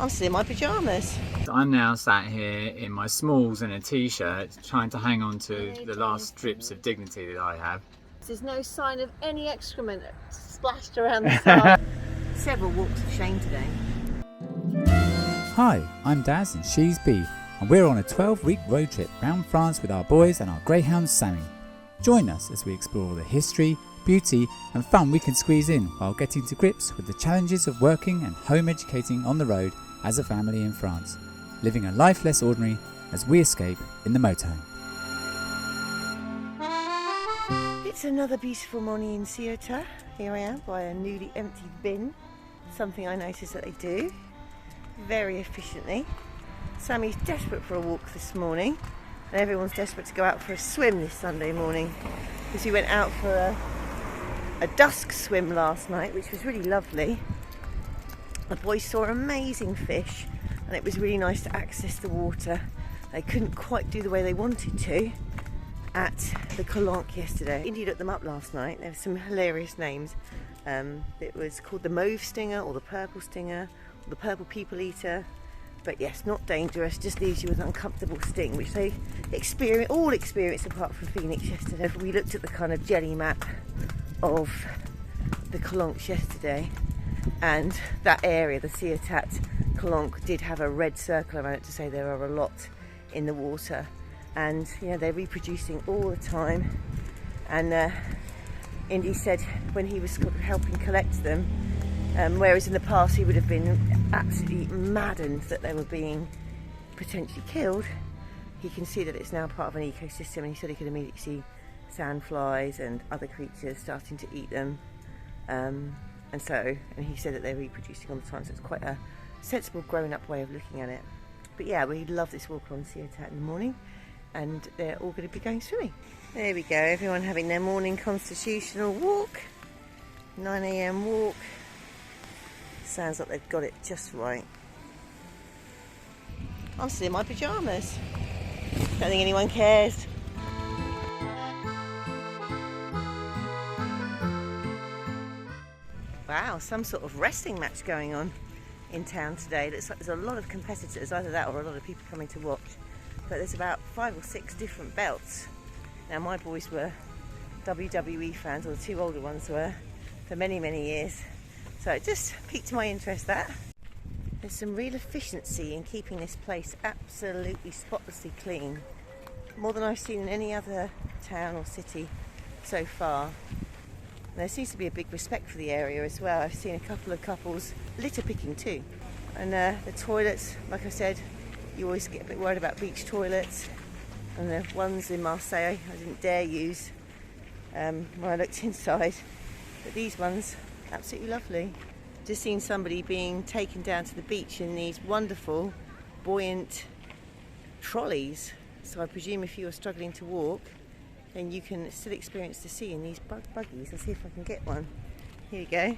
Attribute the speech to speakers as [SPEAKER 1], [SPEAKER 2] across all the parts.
[SPEAKER 1] I'm still in my pyjamas.
[SPEAKER 2] I'm now sat here in my smalls and a t-shirt trying to hang on to the last strips of dignity that I have.
[SPEAKER 1] There's no sign of any excrement splashed around the side. Several walks of shame today.
[SPEAKER 3] Hi, I'm Daz and she's B, and we're on a 12-week road trip round France with our boys and our greyhound Sammy. Join us as we explore the history, beauty and fun we can squeeze in while getting to grips with the challenges of working and home educating on the road as a family in France, living a life less ordinary as we escape in the motorhome.
[SPEAKER 1] It's another beautiful morning in Siota. Here I am by a newly emptied bin, something I noticed that they do very efficiently. Sammy's desperate for a walk this morning, and everyone's desperate to go out for a swim this Sunday morning, because we went out for a dusk swim last night, which was really lovely. The boys saw amazing fish, and it was really nice to access the water. They couldn't quite do the way they wanted to at the Calanque yesterday. Indy looked them up last night. There were some hilarious names. It was called the mauve stinger, or the purple stinger, or the purple people eater. But yes, not dangerous, just leaves you with an uncomfortable sting, which they all experienced apart from Phoenix yesterday. We looked at the kind of jelly map of the Calanques yesterday, and that area, the Ciotat Calanque, did have a red circle around it to say there are a lot in the water. And you know, they're reproducing all the time. And Indy said when he was helping collect them, whereas in the past he would have been absolutely maddened that they were being potentially killed, he can see that it's now part of an ecosystem, and he said he could immediately see sandflies and other creatures starting to eat them. And he said that they're reproducing all the time, so it's quite a sensible growing up way of looking at it. But yeah, we love this walk on Ciotat in the morning, and they're all going to be going swimming. There we go, everyone having their morning constitutional walk. 9 AM walk. Sounds like they've got it just right. I'm still in my pyjamas. Don't think anyone cares. Wow, some sort of wrestling match going on in town today. Looks like there's a lot of competitors, either that or a lot of people coming to watch. But there's about 5 or 6 different belts. Now my boys were WWE fans, or the 2 older ones were, for many, many years. So it just piqued my interest, that. There's some real efficiency in keeping this place absolutely spotlessly clean. More than I've seen in any other town or city so far. And there seems to be a big respect for the area as well. I've seen a couple of couples litter picking too. And the toilets, like I said, you always get a bit worried about beach toilets. And the ones in Marseille I didn't dare use when I looked inside. But these ones, absolutely lovely. Just seen somebody being taken down to the beach in these wonderful, buoyant trolleys. So I presume if you are struggling to walk, then you can still experience the sea in these buggies. I'll see if I can get one. Here we go.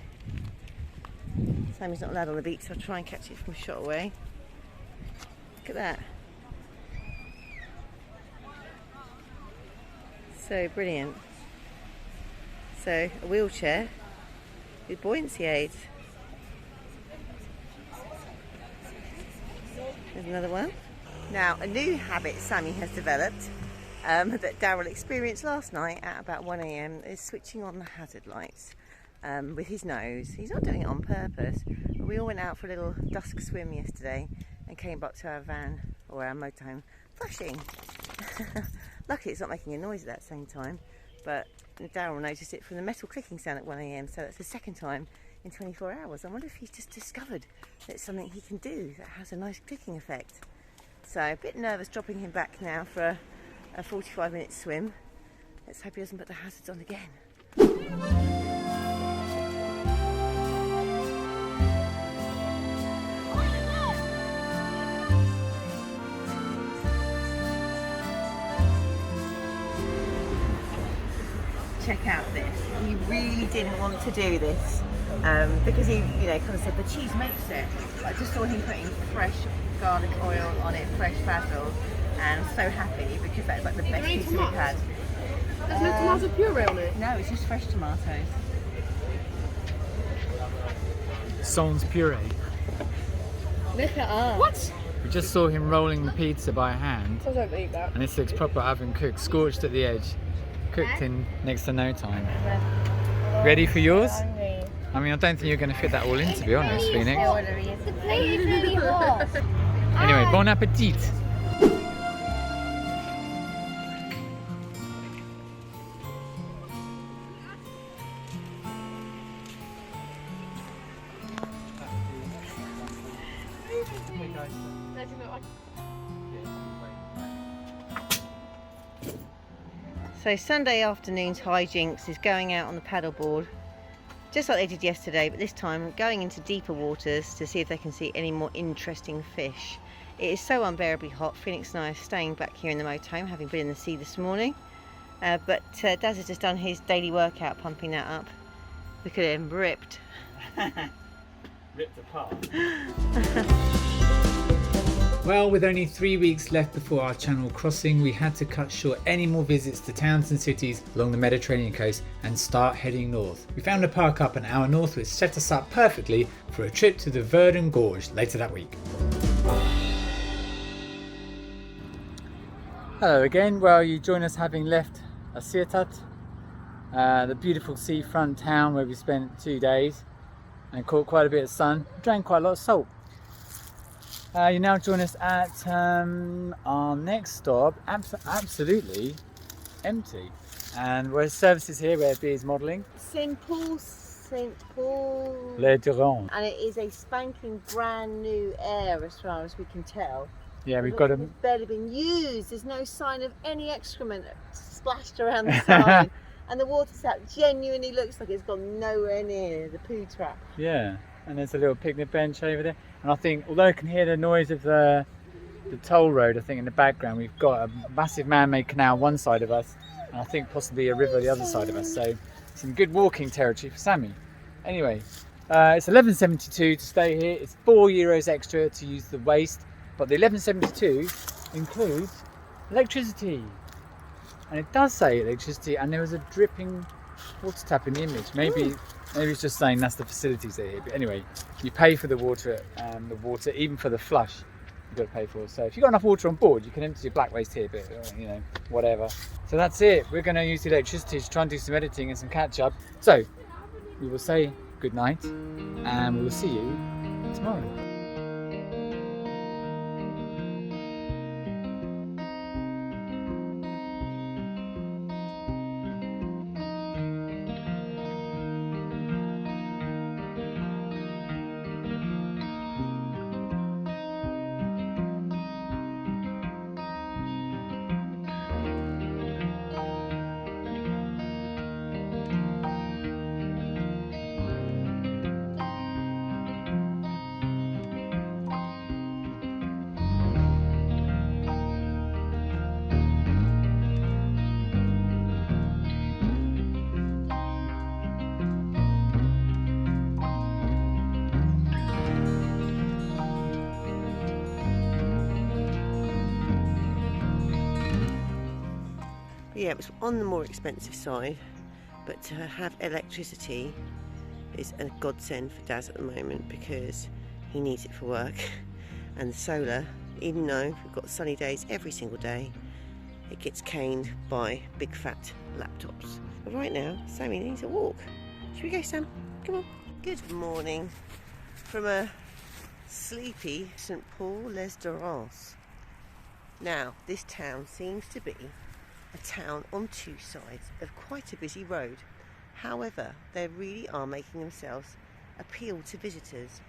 [SPEAKER 1] Sammy's not allowed on the beach, so I'll try and catch it from a shot away. Look at that. So brilliant. So a wheelchair with buoyancy aids. There's another one. Now, a new habit Sammy has developed that Daryl experienced last night at about 1 AM is switching on the hazard lights with his nose. He's not doing it on purpose, but we all went out for a little dusk swim yesterday and came back to our van, or our motorhome, flashing. Luckily it's not making a noise at that same time, but Daryl noticed it from the metal clicking sound at 1 AM, so that's the second time in 24 hours. I wonder if he's just discovered that it's something he can do that has a nice clicking effect. So a bit nervous dropping him back now for a 45-minute swim. Let's hope he doesn't put the hazards on again. Check out this. He really didn't want to do this because he, kind of said the cheese makes it. I just saw him putting fresh garlic oil on it, fresh basil, and I'm so happy because that's like the best pizza we've had.
[SPEAKER 4] There's no tomato puree on it?
[SPEAKER 1] No, it's just fresh tomatoes.
[SPEAKER 2] Sans puree.
[SPEAKER 4] What?
[SPEAKER 2] We just saw him rolling the pizza by hand,
[SPEAKER 4] I don't eat that.
[SPEAKER 2] and this looks proper oven cooked, scorched at the edge, cooked in next to no time. Ready for yours? I mean, I don't think you're going to fit that all in, to be honest, Phoenix.
[SPEAKER 5] The plate is really hot.
[SPEAKER 2] Anyway, bon appetit!
[SPEAKER 1] So Sunday afternoon's hijinks is going out on the paddleboard, just like they did yesterday, but this time going into deeper waters to see if they can see any more interesting fish. It is so unbearably hot. Phoenix and I are staying back here in the motorhome, having been in the sea this morning. But Daz has just done his daily workout, pumping that up. Look at him, ripped.
[SPEAKER 2] Ripped apart. Well, with only 3 weeks left before our channel crossing, we had to cut short any more visits to towns and cities along the Mediterranean coast and start heading north. We found a park up an hour north which set us up perfectly for a trip to the Verdon Gorge later that week. Hello again. Well, you join us having left Ciotat, the beautiful seafront town where we spent 2 days and caught quite a bit of sun, drank quite a lot of salt. You now join us at our next stop, absolutely empty. And where's services here where B is modelling?
[SPEAKER 1] Saint Paul-Lez-Durance.
[SPEAKER 2] Le
[SPEAKER 1] And it is a spanking brand new aire as far as we can tell.
[SPEAKER 2] Yeah, we've got a...
[SPEAKER 1] It's barely been used. There's no sign of any excrement splashed around the side. And the water tap genuinely looks like it's gone nowhere near the poo trap.
[SPEAKER 2] Yeah, and there's a little picnic bench over there. And I think, although I can hear the noise of the toll road, I think in the background we've got a massive man-made canal one side of us, and I think possibly a river the other side of us. So some good walking territory for Sammy. Anyway, it's £11.72 to stay here. It's €4 extra to use the waste, but the £11.72 includes electricity. And it does say electricity, and there was a dripping water tap in the image. Maybe it's just saying that's the facilities they're here. But anyway, you pay for the water, even for the flush, you've got to pay for it. So if you've got enough water on board, you can empty your black waste here, but you know, whatever. So that's it. We're going to use the electricity to try and do some editing and some catch up. So we will say good night, and we will see you tomorrow.
[SPEAKER 1] Yeah, it was on the more expensive side, but to have electricity is a godsend for Daz at the moment because he needs it for work. And the solar, even though we've got sunny days every single day, it gets caned by big fat laptops. But right now, Sammy needs a walk. Should we go, Sam? Come on. Good morning from a sleepy Saint Paul-Lez-Durance. Now, this town seems to be a town on two sides of quite a busy road. However, they really are making themselves appeal to visitors.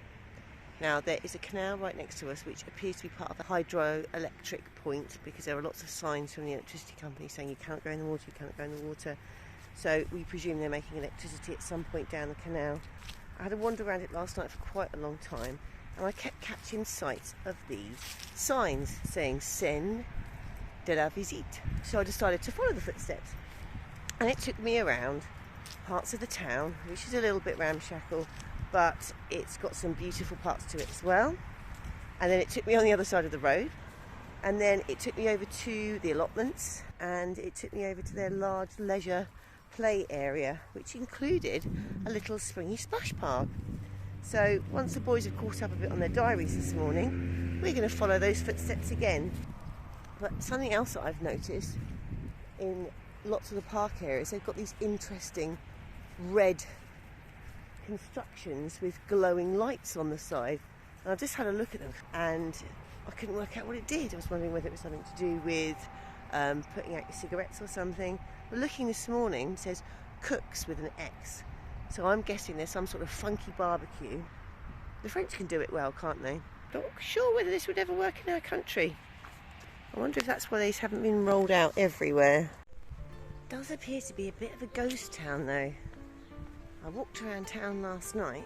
[SPEAKER 1] Now, there is a canal right next to us which appears to be part of a hydroelectric point because there are lots of signs from the electricity company saying you cannot go in the water, you cannot go in the water. So we presume they're making electricity at some point down the canal. I had a wander around it last night for quite a long time and I kept catching sight of these signs saying Scène de la Visite. So I decided to follow the footsteps, and it took me around parts of the town which is a little bit ramshackle, but it's got some beautiful parts to it as well. And then it took me on the other side of the road, and then it took me over to the allotments, and it took me over to their large leisure play area which included a little springy splash park. So once the boys have caught up a bit on their diaries this morning, we're going to follow those footsteps again. But something else that I've noticed in lots of the park areas, they've got these interesting red constructions with glowing lights on the side. And I just had a look at them and I couldn't work out what it did. I was wondering whether it was something to do with putting out your cigarettes or something. But looking this morning, it says Cooks with an X. So I'm guessing there's some sort of funky barbecue. The French can do it well, can't they? Not sure whether this would ever work in our country. I wonder if that's why these haven't been rolled out everywhere. It does appear to be a bit of a ghost town though. I walked around town last night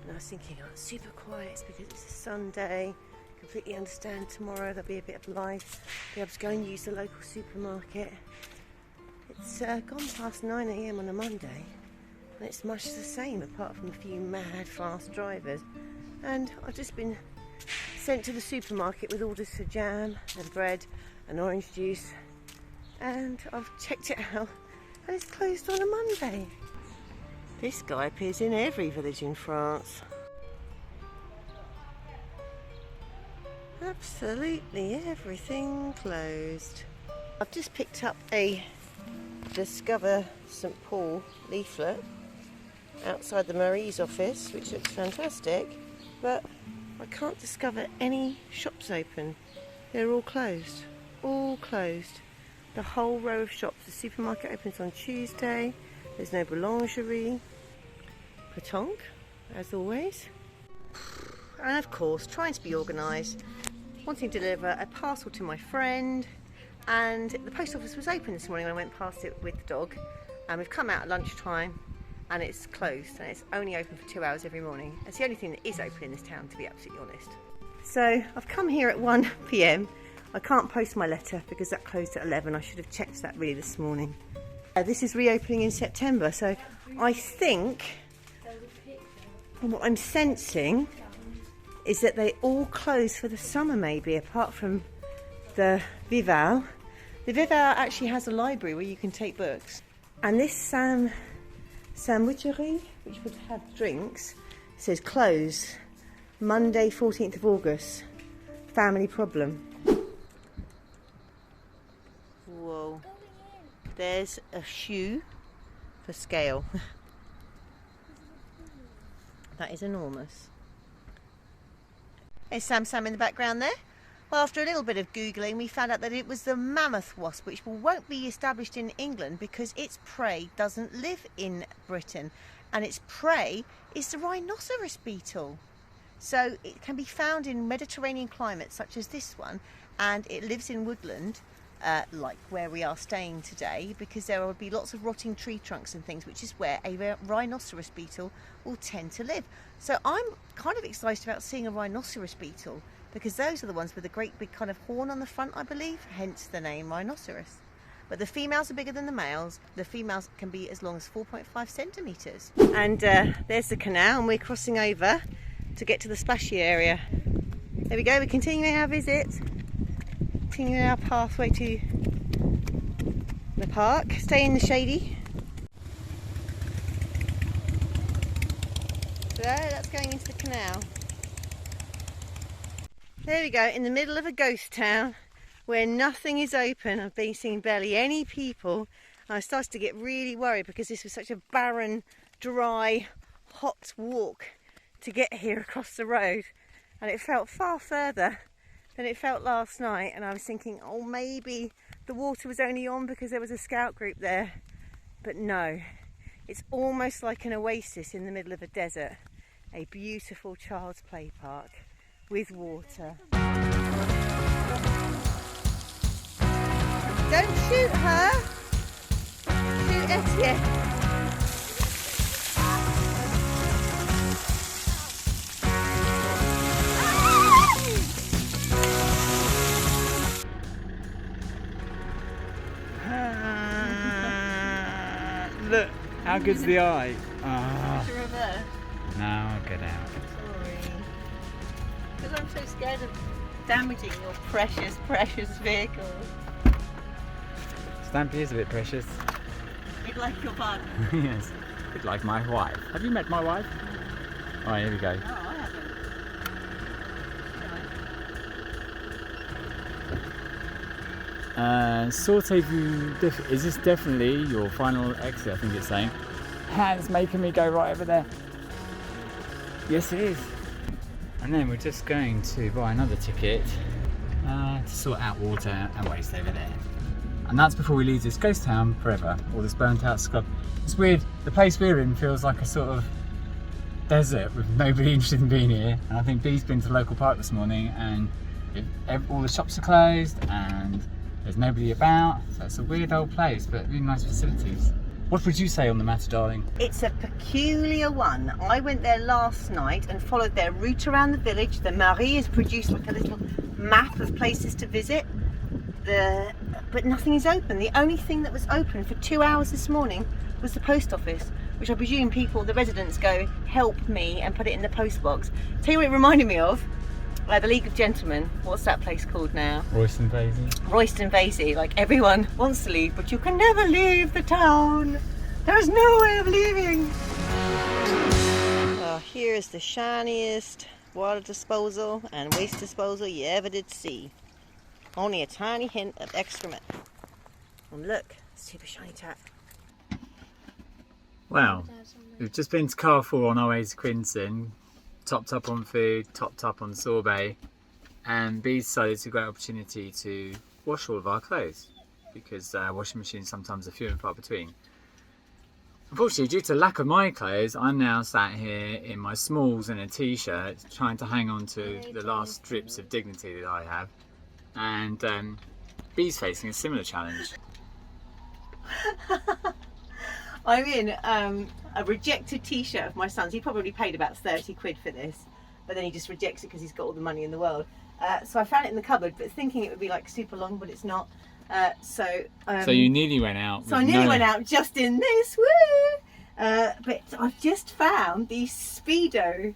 [SPEAKER 1] and I was thinking, oh, it's super quiet, it's because it's a Sunday. Completely understand tomorrow there'll be a bit of life. Be able to go and use the local supermarket. It's gone past 9 AM on a Monday and it's much the same apart from a few mad fast drivers. And I've just been sent to the supermarket with orders for jam and bread and orange juice, and I've checked it out and it's closed on a Monday. This guy appears in every village in France. Absolutely everything closed. I've just picked up a Discover Saint Paul leaflet outside the Marie's office, which looks fantastic, but I can't discover any shops open. They're all closed. All closed. The whole row of shops. The supermarket opens on Tuesday. There's no boulangerie. Pétanque, as always. And of course, trying to be organised. Wanting to deliver a parcel to my friend. And the post office was open this morning when I went past it with the dog. And we've come out at lunchtime. And it's closed, and it's only open for 2 hours every morning. It's the only thing that is open in this town, to be absolutely honest. So I've come here at 1 PM. I can't post my letter because that closed at 11. I should have checked that really this morning. This is reopening in September, so I think, from what I'm sensing, is that they all close for the summer maybe, apart from the Vival. The Vival actually has a library where you can take books. And this sandwichery, which would have drinks, says close Monday 14th of August. Family problem. Whoa. There's a shoe for scale. That is enormous. There's Sam in the background there. Well, after a little bit of Googling, we found out that it was the mammoth wasp, which won't be established in England because its prey doesn't live in Britain. And its prey is the rhinoceros beetle. So it can be found in Mediterranean climates such as this one, and it lives in woodland, like where we are staying today, because there will be lots of rotting tree trunks and things, which is where a rhinoceros beetle will tend to live. So I'm kind of excited about seeing a rhinoceros beetle, because those are the ones with the great big kind of horn on the front, I believe, hence the name rhinoceros. But the females are bigger than the males. The females can be as long as 4.5 centimetres. And there's the canal, and we're crossing over to get to the splashy area. There we go, we're continuing our visit. Continuing our pathway to the park. Stay in the shady. So that's going into the canal. There we go, in the middle of a ghost town where nothing is open. I've been seeing barely any people. I started to get really worried because this was such a barren, dry, hot walk to get here across the road. And it felt far further than it felt last night. And I was thinking, oh, maybe the water was only on because there was a scout group there. But no, it's almost like an oasis in the middle of a desert. A beautiful child's play park with water. Don't shoot her! Shoot Etienne!
[SPEAKER 2] Look, how good's the eye? Oh.
[SPEAKER 1] To reverse.
[SPEAKER 2] No, I'll get out.
[SPEAKER 1] Sorry. Because I'm so scared of damaging your precious, precious vehicle.
[SPEAKER 2] Stampy is a bit precious.
[SPEAKER 1] You'd like your partner.
[SPEAKER 2] Yes, a bit like my wife. Have you met my wife? Alright, here we go. Saute view, is this definitely your final exit? I think it's saying. It's making me go right over there. Yes, it is. And then we're just going to buy another ticket to sort out water and waste over there. And that's before we leave this ghost town forever, or this burnt out scrub. It's weird, the place we're in feels like a sort of desert with nobody interested in being here. And I think Bee's been to the local park this morning and all the shops are closed and there's nobody about. So it's a weird old place, but really nice facilities. What would you say on the matter, darling?
[SPEAKER 1] It's a peculiar one. I went there last night and followed their route around the village. The Marie has produced like a little map of places to visit. But nothing is open. The only thing that was open for 2 hours this morning was the post office, which I presume the residents go, help me, and put it in the post box. Tell you what it reminded me of? The League of Gentlemen. What's that place called now?
[SPEAKER 2] Royston Vasey.
[SPEAKER 1] Royston Vasey. Like, everyone wants to leave, but you can never leave the town. There is no way of leaving. Oh, here is the shiniest water disposal and waste disposal you ever did see. Only a tiny hint of excrement. And look, super shiny tap.
[SPEAKER 2] Wow, we've just been to Carrefour on our way to Quinson, topped up on food, topped up on sorbet, and Bee decided it's a great opportunity to wash all of our clothes because washing machines sometimes are few and far between. Unfortunately, due to lack of my clothes, I'm now sat here in my smalls and a t-shirt trying to hang on to the last strips of dignity that I have, and Bee's facing a similar challenge.
[SPEAKER 1] I'm in a rejected t-shirt of my son's. He probably paid about 30 quid for this, but then he just rejects it because he's got all the money in the world. So I found it in the cupboard, but thinking it would be like super long, but it's not. So
[SPEAKER 2] you nearly went out.
[SPEAKER 1] So I nearly went out just in this, woo! But I've just found these Speedo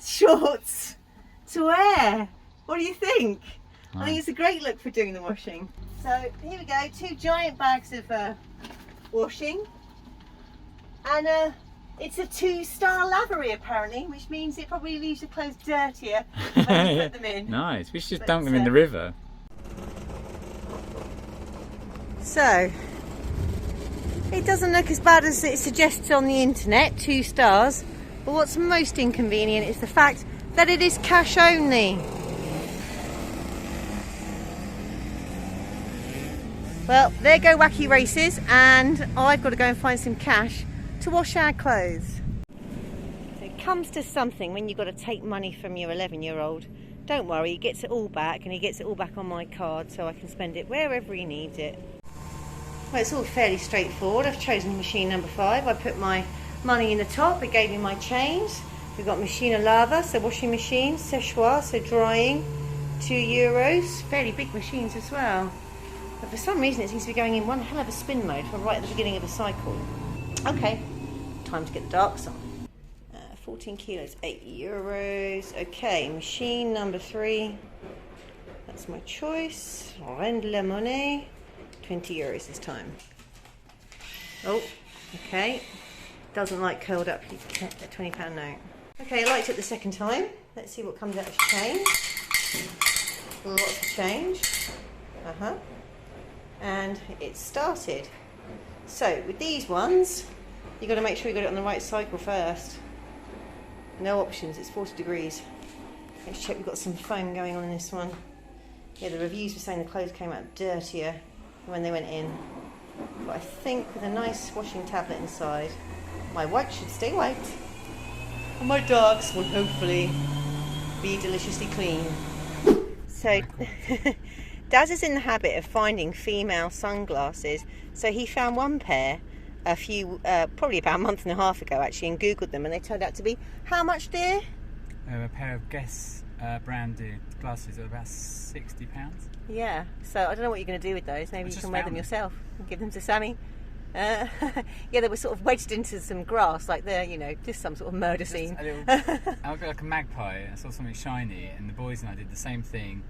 [SPEAKER 1] shorts to wear. What do you think? I think it's a great look for doing the washing. So here we go, 2 giant bags of washing. And it's a 2-star lavery apparently, which means it probably leaves your clothes dirtier when you put them in.
[SPEAKER 2] Nice, we should just dunk them in the river.
[SPEAKER 1] So, it doesn't look as bad as it suggests on the internet, 2 stars. But what's most inconvenient is the fact that it is cash only. Well, there go wacky races, and I've got to go and find some cash to wash our clothes. So it comes to something when you've got to take money from your 11-year-old. Don't worry, he gets it all back, and he gets it all back on my card so I can spend it wherever he needs it. Well, it's all fairly straightforward. I've chosen machine number 5. I put my money in the top, it gave me my change. We've got machine of lava, so washing machine, séchoir, so drying, €2. Fairly big machines as well. But for some reason it seems to be going in one hell of a spin mode for right at the beginning of the cycle. Okay, time to get the darks on. 14 kilos, €8. Okay, machine number 3. That's my choice. Rend la monnaie. €20 this time. Oh, okay. Doesn't like curled up £20 note. Okay, I liked it the second time. Let's see what comes out of change. Lots of change. And it started. So with these ones, you've got to make sure you got it on the right cycle first. No options, it's 40 degrees. Let's check we've got some foam going on in this one. Yeah, the reviews were saying the clothes came out dirtier when they went in. But I think with a nice washing tablet inside, my white should stay white. And my darks will hopefully be deliciously clean. So, Daz is in the habit of finding female sunglasses. So he found one pair probably about a month and a half ago actually, and Googled them, and they turned out to be, how much, dear?
[SPEAKER 2] A pair of Guess branded glasses are about £60.
[SPEAKER 1] Yeah, so I don't know what you're going to do with those. Maybe you can wear them yourself and give them to Sammy. Yeah, they were sort of wedged into some grass, like they're, you know, just some sort of murder scene.
[SPEAKER 2] I looked like a magpie. I saw something shiny, and the boys and I did the same thing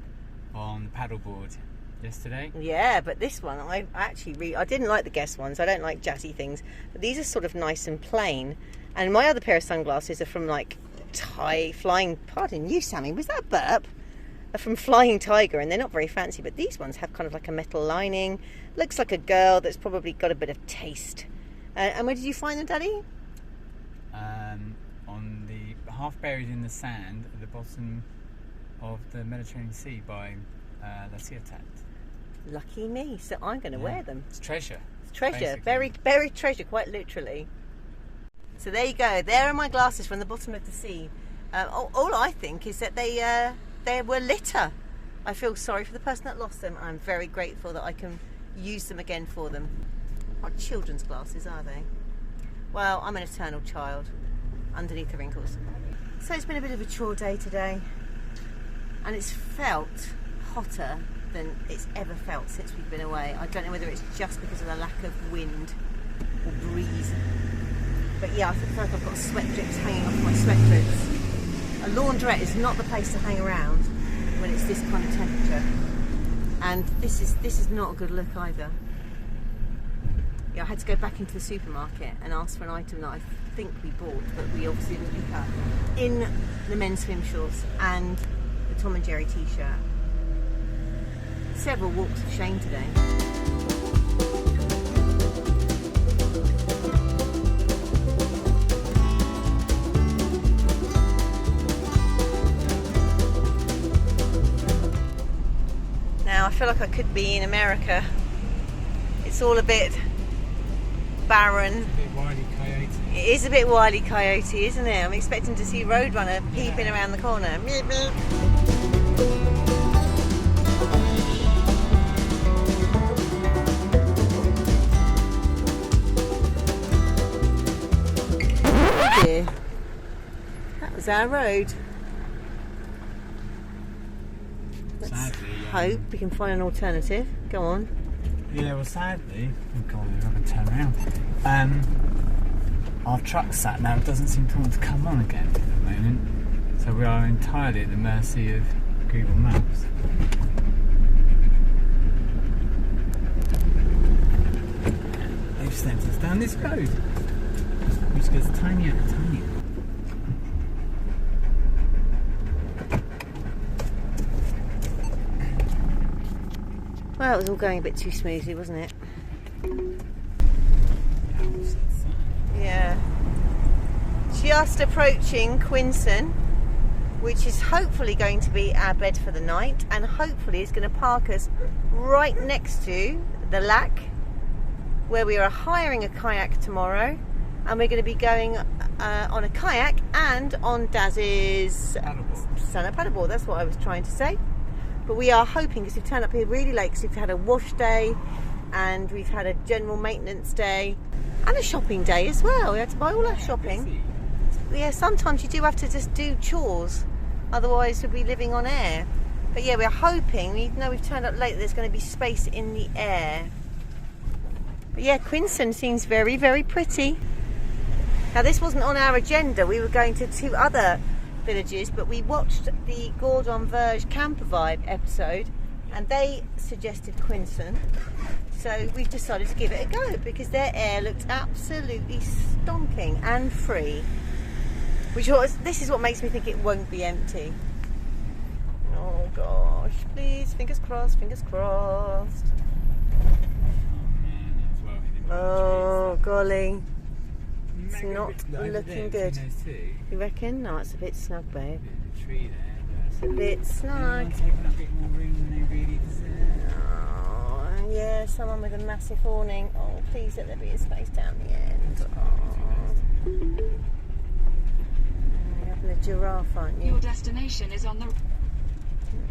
[SPEAKER 2] on the paddleboard yesterday.
[SPEAKER 1] Yeah, but this one, I actually I didn't like the Guess ones. I don't like jazzy things, but these are sort of nice and plain. And my other pair of sunglasses are from like flying, pardon you Sammy, was that a burp? From Flying Tiger, and they're not very fancy, but these ones have kind of like a metal lining. Looks like a girl that's probably got a bit of taste. And where did you find them, Daddy?
[SPEAKER 2] On the half buried in the sand at the bottom of the Mediterranean Sea by Ciotat.
[SPEAKER 1] Lucky me, so I'm going to wear them.
[SPEAKER 2] It's treasure.
[SPEAKER 1] It's treasure,
[SPEAKER 2] basically.
[SPEAKER 1] buried treasure, quite literally. So there you go, there are my glasses from the bottom of the sea. All I think is that they were litter. I feel sorry for the person that lost them. I'm very grateful that I can use them again for them. What children's glasses are they? Well, I'm an eternal child underneath the wrinkles. So it's been a bit of a chore day today, and it's felt hotter than it's ever felt since we've been away. I don't know whether it's just because of the lack of wind or breeze, but yeah, I feel like I've got sweat drips hanging off my sweatshirts. A laundrette is not the place to hang around when it's this kind of temperature, and this is not a good look either. Yeah, I had to go back into the supermarket and ask for an item that I think we bought, but we obviously didn't pick up, in the men's swim shorts and the Tom and Jerry t-shirt. Several walks of shame today. Now I feel like I could be in America. It's all a bit barren.
[SPEAKER 2] It's a bit Wile E. Coyote.
[SPEAKER 1] It is a bit Wile E. Coyote, isn't it? I'm expecting to see Roadrunner peeping around the corner. Meep, meep. Oh dear. That was our road. Let's hope we can find an alternative. Go on.
[SPEAKER 2] Yeah, well, sadly, oh god, we're going to turn around. Our truck sat nav doesn't seem to want to come on again at the moment, so we are entirely at the mercy of Google Maps. They've sent us down this road, which gets tinier and tinier.
[SPEAKER 1] Well, it was all going a bit too smoothly, wasn't it? Yeah. Just approaching Quinson, which is hopefully going to be our bed for the night, and hopefully is going to park us right next to the lac, where we are hiring a kayak tomorrow, and we're going to be going on a kayak and on Daz's stand-up paddleboard. That's what I was trying to say. But we are hoping, because we've turned up here really late, because we've had a wash day and we've had a general maintenance day and a shopping day as well. We had to buy all our shopping. Yeah, sometimes you do have to just do chores, otherwise we'll be living on air. But yeah, we're hoping, even though we've turned up late, there's going to be space in the air. But yeah, Quinson seems very, very pretty. Now this wasn't on our agenda. We were going to 2 other villages, but we watched the Verdon Gorge camper vibe episode and they suggested Quinson, so we've decided to give it a go because their air looked absolutely stonking and free, this is what makes me think it won't be empty. Oh gosh, please, fingers crossed, fingers crossed. Oh golly, it's not looking good. You reckon? No, it's a bit snug, babe. It's a bit snug. Oh, yeah, someone with a massive awning. Oh, please let there be a space down the end. Oh. You're having a giraffe, aren't you?
[SPEAKER 6] Your destination is on the...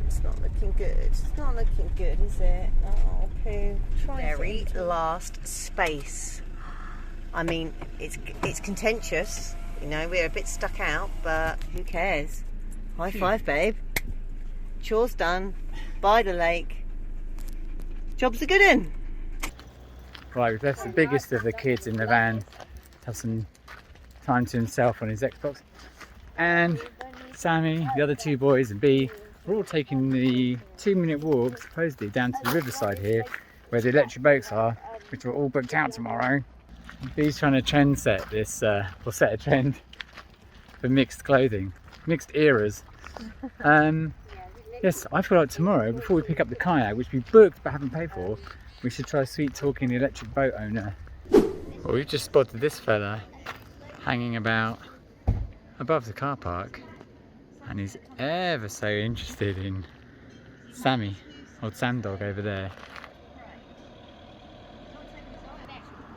[SPEAKER 1] It's not looking good. It's not looking good, is it? Oh, poo. Very last space. I mean, it's contentious, you know, we're a bit stuck out, but who cares? High five, babe. Chores done, by the lake. Job's a good one.
[SPEAKER 2] Right, we've left the biggest of the kids in the van to have some time to himself on his Xbox. And Sammy, the other 2 boys, and B, we're all taking the 2-minute walk, supposedly, down to the riverside here, where the electric boats are, which are all booked out tomorrow. B's trying to trend set this, or set a trend. for mixed clothing, mixed eras. Yes, I feel like tomorrow, before we pick up the kayak, which we booked but haven't paid for, we should try sweet talking the electric boat owner. Well, we've just spotted this fella hanging about above the car park, and he's ever so interested in Sammy, old Sam dog over there.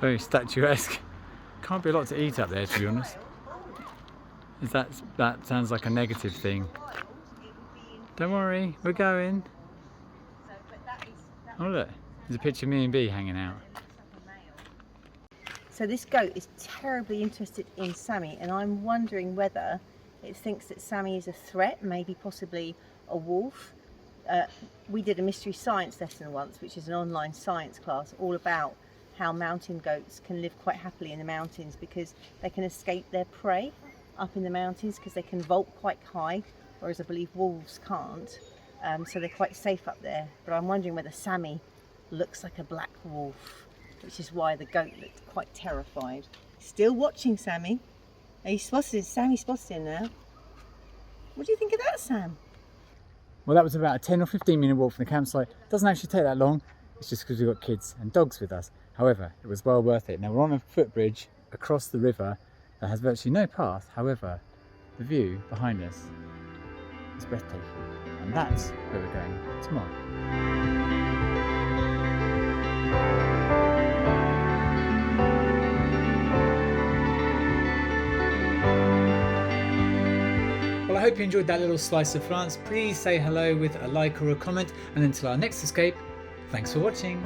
[SPEAKER 2] Very statuesque. Can't be a lot to eat up there, to be honest. That sounds like a negative thing. Don't worry, we're going. Oh look, there's a picture of me and B hanging out.
[SPEAKER 1] So this goat is terribly interested in Sammy, and I'm wondering whether it thinks that Sammy is a threat, maybe possibly a wolf. We did a mystery science lesson once, which is an online science class all about how mountain goats can live quite happily in the mountains because they can escape their prey up in the mountains because they can vault quite high, whereas I believe wolves can't. So they're quite safe up there. But I'm wondering whether Sammy looks like a black wolf, which is why the goat looked quite terrified. Still watching Sammy. Sammy spotted him now. What do you think of that, Sam?
[SPEAKER 2] Well, that was about a 10 or 15 minute walk from the campsite. It doesn't actually take that long. It's just because we've got kids and dogs with us. However, it was well worth it. Now we're on a footbridge across the river that has virtually no path. However, the view behind us is breathtaking. And that's where we're going tomorrow. Well, I hope you enjoyed that little slice of France. Please say hello with a like or a comment. And until our next escape, thanks for watching.